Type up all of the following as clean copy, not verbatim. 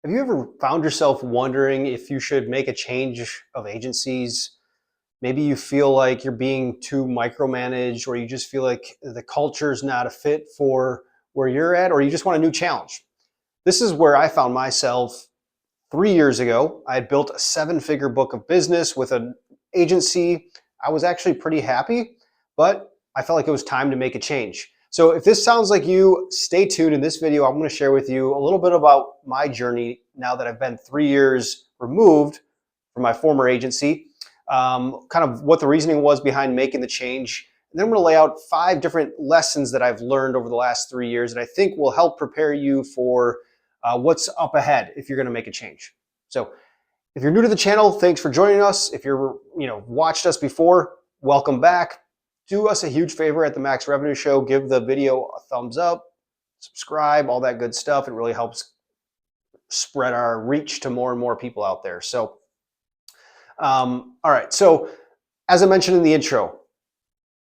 Have you ever found yourself wondering if you should make a change of agencies? Maybe you feel like you're being too micromanaged, or you just feel like the culture's not a fit for where you're at, or you just want a new challenge. This is where I found myself 3 years ago. I had built a seven-figure book of business with an agency. I was actually pretty happy, but I felt like it was time to make a change. So if this sounds like you, stay tuned. In this video, I'm going to share with you a little bit about my journey now that I've been 3 years removed from my former agency, kind of what the reasoning was behind making the change. And then I'm going to lay out 5 different lessons that I've learned over the last 3 years that I think will help prepare you for what's up ahead if you're going to make a change. So if you're new to the channel, thanks for joining us. If you're watched us before, welcome back. Do us a huge favor at the Max Revenue Show. Give the video a thumbs up, subscribe, all that good stuff. It really helps spread our reach to more and more people out there. So, all right. So as I mentioned in the intro,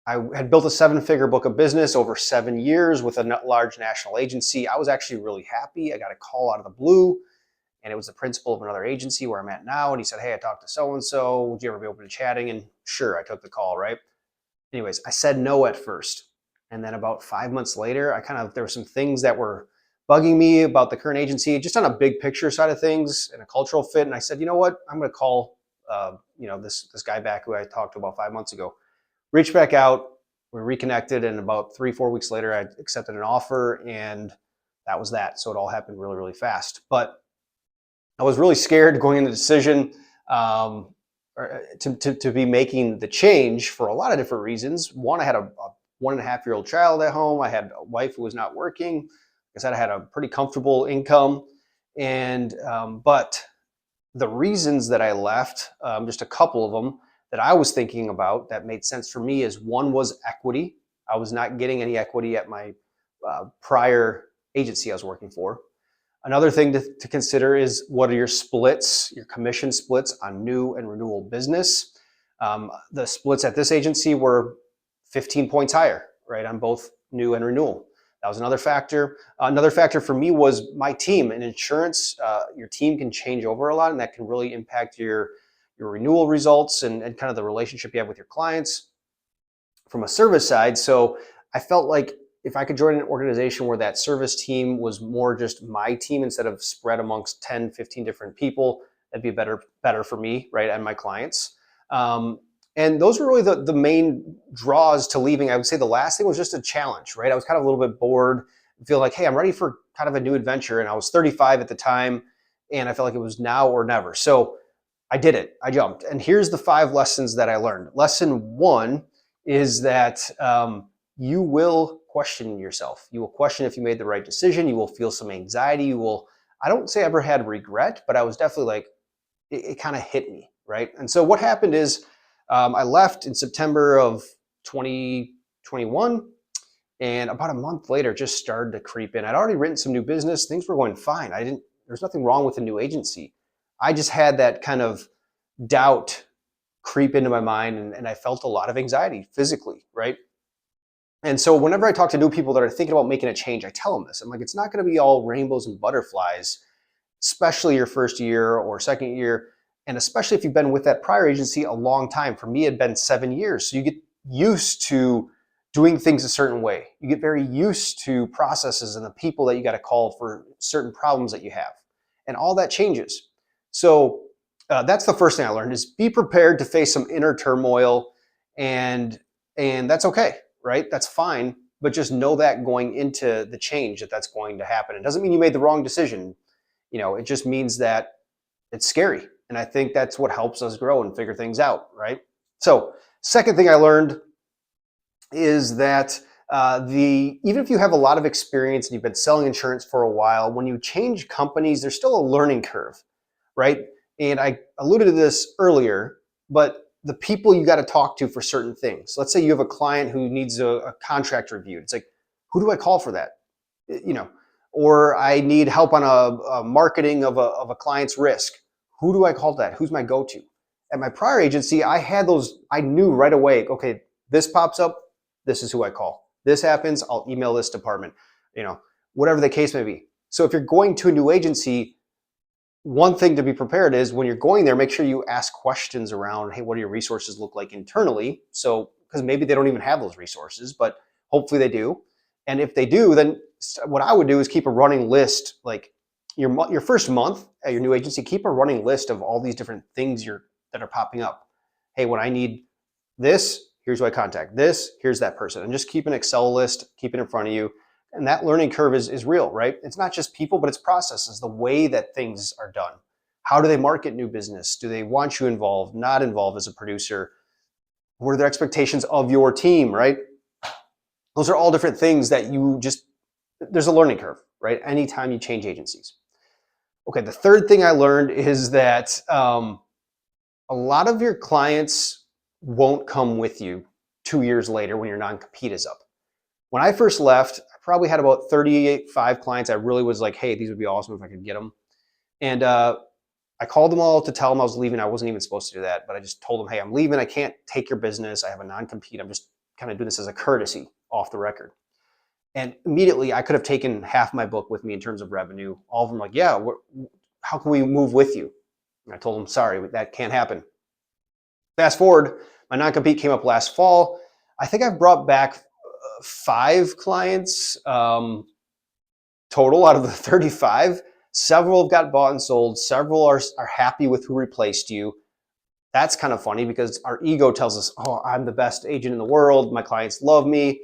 I had built a seven-figure book of business over 7 years with a large national agency. I was actually really happy. I got a call out of the blue, and it was the principal of another agency where I'm at now. And he said, "Hey, I talked to so-and-so. Would you ever be open to chatting?" And sure, I took the call, right? Anyways, I said no at first. And then about 5 months later, there were some things that were bugging me about the current agency, just on a big picture side of things and a cultural fit. And I said, you know what? I'm going to call, this guy back who I talked to about 5 months ago. Reached back out, we reconnected, and about 3-4 weeks later, I accepted an offer, and that was that. So it all happened really, really fast. But I was really scared going into the decision to be making the change for a lot of different reasons. One, I had a 1.5-year-old child at home. I had a wife who was not working. Like I said, I had a pretty comfortable income, and but the reasons that I left, just a couple of them that I was thinking about that made sense for me is one was equity. I was not getting any equity at my prior agency I was working for. Another thing to consider is what are your splits, your commission splits on new and renewal business. The splits at this agency were 15 points higher, right, on both new and renewal. That was another factor. Another factor for me was my team. In insurance, your team can change over a lot, and that can really impact your renewal results and kind of the relationship you have with your clients from a service side. So I felt like if I could join an organization where that service team was more just my team instead of spread amongst 10, 15 different people, that'd be better for me, right, and my clients. And those were really the main draws to leaving. I would say the last thing was just a challenge, right? I was kind of a little bit bored, feel like, hey, I'm ready for kind of a new adventure. And I was 35 at the time, and I felt like it was now or never. So I did it. I jumped. And here's the 5 lessons that I learned. Lesson 1 is that you will question yourself. You will question if you made the right decision. You will feel some anxiety. I don't say I ever had regret, but I was definitely like, it kind of hit me, right? And so what happened is I left in September of 2021, and about a month later, it just started to creep in. I'd already written some new business. Things were going fine. There's nothing wrong with a new agency. I just had that kind of doubt creep into my mind, and I felt a lot of anxiety physically, right? And so whenever I talk to new people that are thinking about making a change, I tell them this. I'm like, it's not going to be all rainbows and butterflies, especially your first year or second year. And especially if you've been with that prior agency a long time. For me, it had been 7 years. So you get used to doing things a certain way. You get very used to processes and the people that you got to call for certain problems that you have. And all that changes. So that's the first thing I learned is be prepared to face some inner turmoil, and that's okay, right? That's fine. But just know that going into the change that's going to happen. It doesn't mean you made the wrong decision. It just means that it's scary. And I think that's what helps us grow and figure things out, right? So second thing I learned is that even if you have a lot of experience and you've been selling insurance for a while, when you change companies, there's still a learning curve, right? And I alluded to this earlier, but the people you got to talk to for certain things. Let's say you have a client who needs a contract reviewed. It's like, who do I call for that? Or I need help on a marketing of a client's risk. Who do I call that? Who's my go-to? At my prior agency, I had those, I knew right away, okay, this pops up, this is who I call. This happens, I'll email this department, whatever the case may be. So if you're going to a new agency, one thing to be prepared is when you're going there, make sure you ask questions around, hey, what do your resources look like internally? So, because maybe they don't even have those resources, but hopefully they do. And if they do, then what I would do is keep a running list, like your first month at your new agency, keep a running list of all these different things that are popping up. Hey, when I need this, here's who I contact. This, here's that person. And just keep an Excel list, keep it in front of you. And that learning curve is real, right? It's not just people, but it's processes, the way that things are done. How do they market new business? Do they want you involved, not involved as a producer? What are their expectations of your team, right? Those are all different things that there's a learning curve, right? Anytime you change agencies. Okay, the third thing I learned is that a lot of your clients won't come with you 2 years later when your non-compete is up. When I first left, I probably had about 35 clients. I really was like, hey, these would be awesome if I could get them. And I called them all to tell them I was leaving. I wasn't even supposed to do that, but I just told them, hey, I'm leaving. I can't take your business. I have a non-compete. I'm just kind of doing this as a courtesy off the record. And immediately I could have taken half my book with me in terms of revenue. All of them like, yeah, how can we move with you? And I told them, sorry, that can't happen. Fast forward, my non-compete came up last fall. I think I've brought back 5 clients total out of the 35. Several have got bought and sold. Several are happy with who replaced you. That's kind of funny because our ego tells us, oh, I'm the best agent in the world. My clients love me.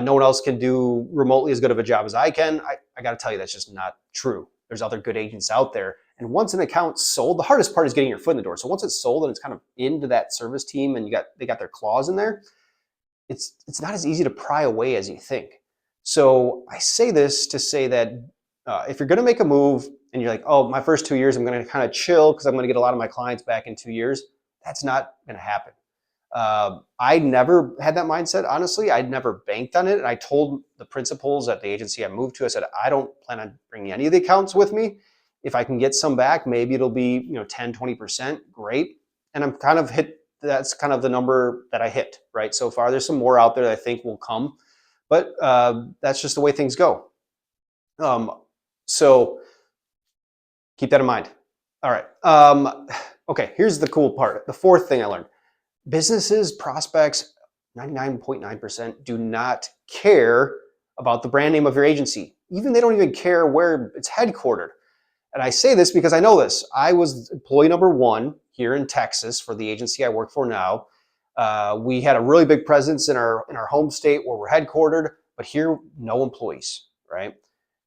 No one else can do remotely as good of a job as I can. I got to tell you, that's just not true. There's other good agents out there. And once an account's sold, the hardest part is getting your foot in the door. So once it's sold and it's kind of into that service team and they got their claws in there, it's not as easy to pry away as you think. So I say this to say that if you're going to make a move and you're like, oh, my first 2 years, I'm going to kind of chill because I'm going to get a lot of my clients back in 2 years. That's not going to happen. I never had that mindset, honestly. I'd never banked on it. And I told the principals at the agency I moved to, I said, I don't plan on bringing any of the accounts with me. If I can get some back, maybe it'll be 10, 20%, great. And I'm kind of that's kind of the number that I hit, right? So far, there's some more out there that I think will come, but that's just the way things go. So keep that in mind. All right. Okay, here's the cool part. The fourth thing I learned. Businesses, prospects, 99.9% do not care about the brand name of your agency. Even they don't even care where it's headquartered. And I say this because I know this. I was employee number 1 here in Texas for the agency I work for now. We had a really big presence in our home state where we're headquartered, but here, no employees, right?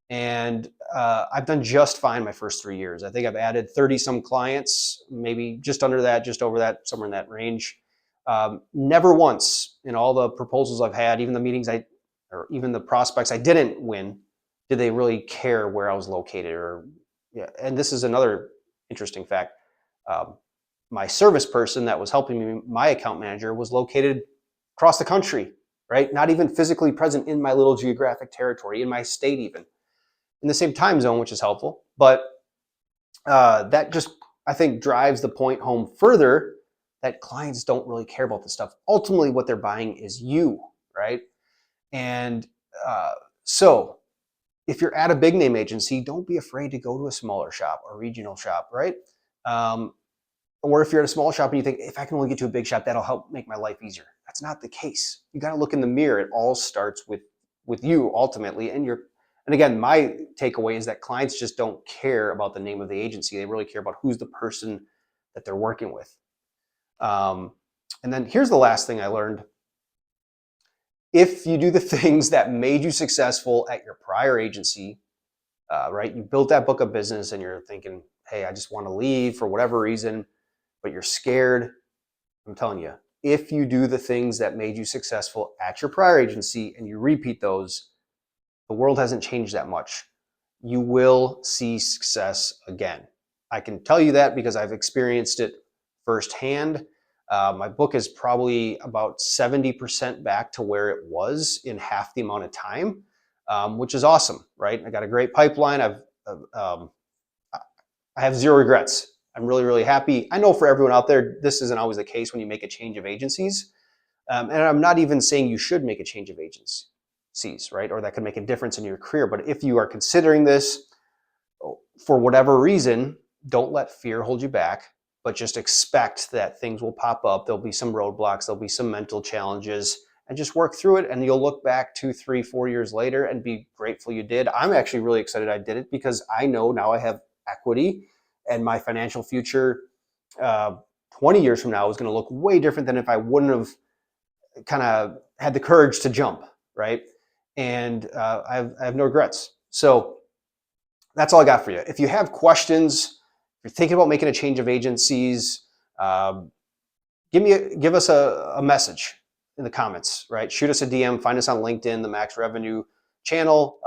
And I've done just fine my first 3 years. I think I've added 30 some clients, maybe just under that, just over that, somewhere in that range. Never once in all the proposals I've had, even the meetings or even the prospects I didn't win, did they really care where I was located and this is another interesting fact. My service person that was helping me, my account manager, was located across the country, right? Not even physically present in my little geographic territory, in my state even. In the same time zone, which is helpful. But that just, I think, drives the point home further that clients don't really care about this stuff. Ultimately, what they're buying is you, right? And so if you're at a big name agency, don't be afraid to go to a smaller shop or regional shop, right? Or if you're at a small shop and you think, if I can only get to a big shop, that'll help make my life easier. That's not the case. You got to look in the mirror. It all starts with you ultimately. And again, my takeaway is that clients just don't care about the name of the agency. They really care about who's the person that they're working with. And then here's the last thing I learned. If you do the things that made you successful at your prior agency, right? You built that book of business and you're thinking, hey, I just want to leave for whatever reason, but you're scared. I'm telling you, if you do the things that made you successful at your prior agency and you repeat those, the world hasn't changed that much. You will see success again. I can tell you that because I've experienced it firsthand. My book is probably about 70% back to where it was in half the amount of time, which is awesome, right? I got a great pipeline. I have zero regrets. I'm really, really happy. I know for everyone out there, this isn't always the case when you make a change of agencies. And I'm not even saying you should make a change of agencies, right? Or that could make a difference in your career. But if you are considering this for whatever reason, Don't let fear hold you back, but just expect that things will pop up. There'll be some roadblocks, there'll be some mental challenges, and just work through it. And you'll look back 2, 3, 4 years later and be grateful you did. I'm actually really excited I did it because I know now I have equity, and my financial future 20 years from now is going to look way different than if I wouldn't have kind of had the courage to jump, right? And I have no regrets. So that's all I got for you. If you have questions, if you're thinking about making a change of agencies, um, give us a message in the comments, right? Shoot us a DM, find us on LinkedIn, the Max Revenue channel,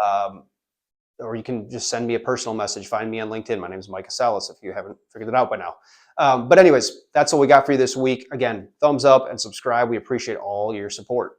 or you can just send me a personal message. Find me on LinkedIn. My name is Mike Salas, if you haven't figured it out by now. But anyways, that's all we got for you this week. Again, thumbs up and subscribe. We appreciate all your support.